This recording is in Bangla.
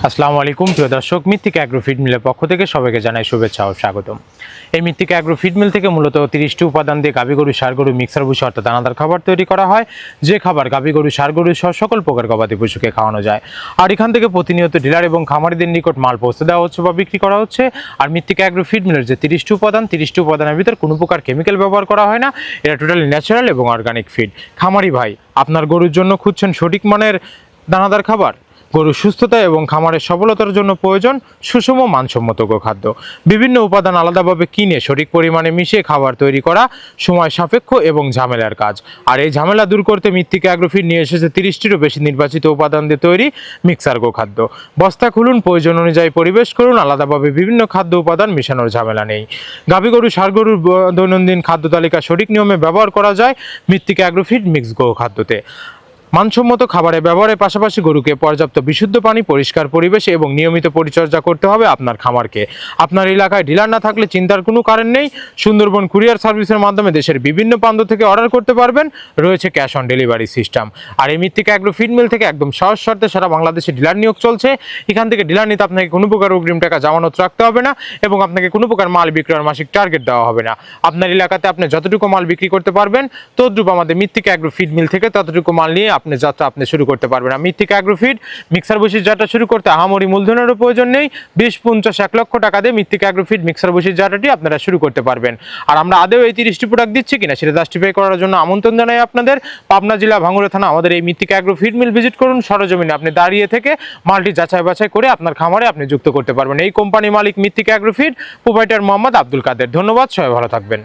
আসসালামু আলাইকুম প্রিয় দর্শক, মৃত্তিকা অ্যাগ্রো ফিড মিলের পক্ষ থেকে সবাইকে জানাই শুভেচ্ছা ও স্বাগতম। এই মৃত্তিকা অ্যাগ্রো ফিড মিল থেকে মূলত 30টি উপাদান দিয়ে গাভী গরু, ষাঁড় গরু, মিক্সার ভুসি অর্থাৎ দানাদার খাবার তৈরি করা হয়, যে খাবার গাভী গরু, ষাঁড় গরু সহ সকল প্রকার গবাদি পশুকে খাওয়ানো যায়। আর এখান থেকে প্রতিনিয়ত ডিলার এবং খামারিদের নিকট মাল পৌঁছে দেওয়া হচ্ছে বা বিক্রি করা হচ্ছে। আর মৃত্তিকা অ্যাগ্রো ফিড মিলের যে 30টি উপাদানের ভিতর কোনো প্রকার কেমিক্যাল ব্যবহার করা হয় না। এটা টোটালি ন্যাচারাল এবং অর্গানিক ফিড। খামারি ভাই, আপনার গরুর জন্য খুঁজছেন সঠিক মানের দানাদার খাবার? গরুর সুস্থতা এবং খামারের সফলতার জন্য প্রয়োজন সুষম মানসম্মত গোখাদ্য। বিভিন্ন উপাদান আলাদাভাবে কিনে সঠিক পরিমাণে মিশিয়ে খাবার তৈরি করা সময় সাপেক্ষ এবং ঝামেলার কাজ। আর এই ঝামেলা দূর করতে মৃত্তিকা অ্যাগ্রো ফিড নিয়ে এসেছে 30টিরও বেশি নির্বাচিত উপাদান দিয়ে তৈরি মিক্সার গোখাদ্য। বস্তা খুলুন, প্রয়োজন অনুযায়ী পরিবেশ করুন, আলাদাভাবে বিভিন্ন খাদ্য উপাদান মেশানোর ঝামেলা নেই। গাভী গরু, ষাঁড় গরুর দৈনন্দিন খাদ্য তালিকা সঠিক নিয়মে ব্যবহার করা যায় মৃত্তিকা অ্যাগ্রো ফিড মিক্স গোখাদ্যতে। মানসম্মত খাবারের ব্যবহারের পাশাপাশি গরুকে পর্যাপ্ত বিশুদ্ধ পানি, পরিষ্কার পরিবেশ এবং নিয়মিত পরিচর্যা করতে হবে আপনার খামারকে। আপনার এলাকায় ডিলার না থাকলে চিন্তার কোনো কারণ নেই। সুন্দরবন কুরিয়ার সার্ভিসের মাধ্যমে দেশের বিভিন্ন প্রান্ত থেকে অর্ডার করতে পারবেন। রয়েছে ক্যাশ অন ডেলিভারি সিস্টেম। আর এই মৃত্তিকা অ্যাগ্রো ফিড মিল থেকে একদম সহজ শর্তে সারা বাংলাদেশে ডিলার নিয়োগ চলছে। এখান থেকে ডিলার নিতে আপনাকে কোনো প্রকার অগ্রিম টাকা জামানত রাখতে হবে না এবং আপনাকে কোনো প্রকার মাল বিক্রয়ের মাসিক টার্গেট দেওয়া হবে না। আপনার এলাকাতে আপনি যতটুকু মাল বিক্রি করতে পারবেন ততটুকু আমাদের মৃত্তিকা অ্যাগ্রো ফিড মিল থেকে ততটুকু মাল নিয়ে আপনি যাত্রা শুরু করতে পারবেন। মৃত্তিকা অ্যাগ্রো ফিড মিক্সার ভুসির যাত্রা শুরু করতে আহামরি মূলধনেরও প্রয়োজন নেই। 20, 50, 1 লক্ষ টাকা দিয়ে মৃত্তিকা অ্যাগ্রো ফিড মিক্সার ভুসির যাত্রাটি আপনারা শুরু করতে পারবেন। আর আমরা আদেও এই 30টি প্রোডাক্ট দিচ্ছি কিনা সেটা জাস্টিফাই করার জন্য আমন্ত্রণ জানাই আপনাদের। পাবনা জেলা ভাঙ্গুড়া থানা আমাদের এই মৃত্তিকা অ্যাগ্রো ফিড মিল ভিজিট করুন। সরজমিনে আপনি দাঁড়িয়ে থেকে মালটি যাচাই বাছাই করে আপনার খামারে আপনি যুক্ত করতে পারবেন। এই কোম্পানি মালিক Mrittika agro feed, proprietor Mohammad Abdul Kader. ধন্যবাদ, সবাই ভালো থাকবেন।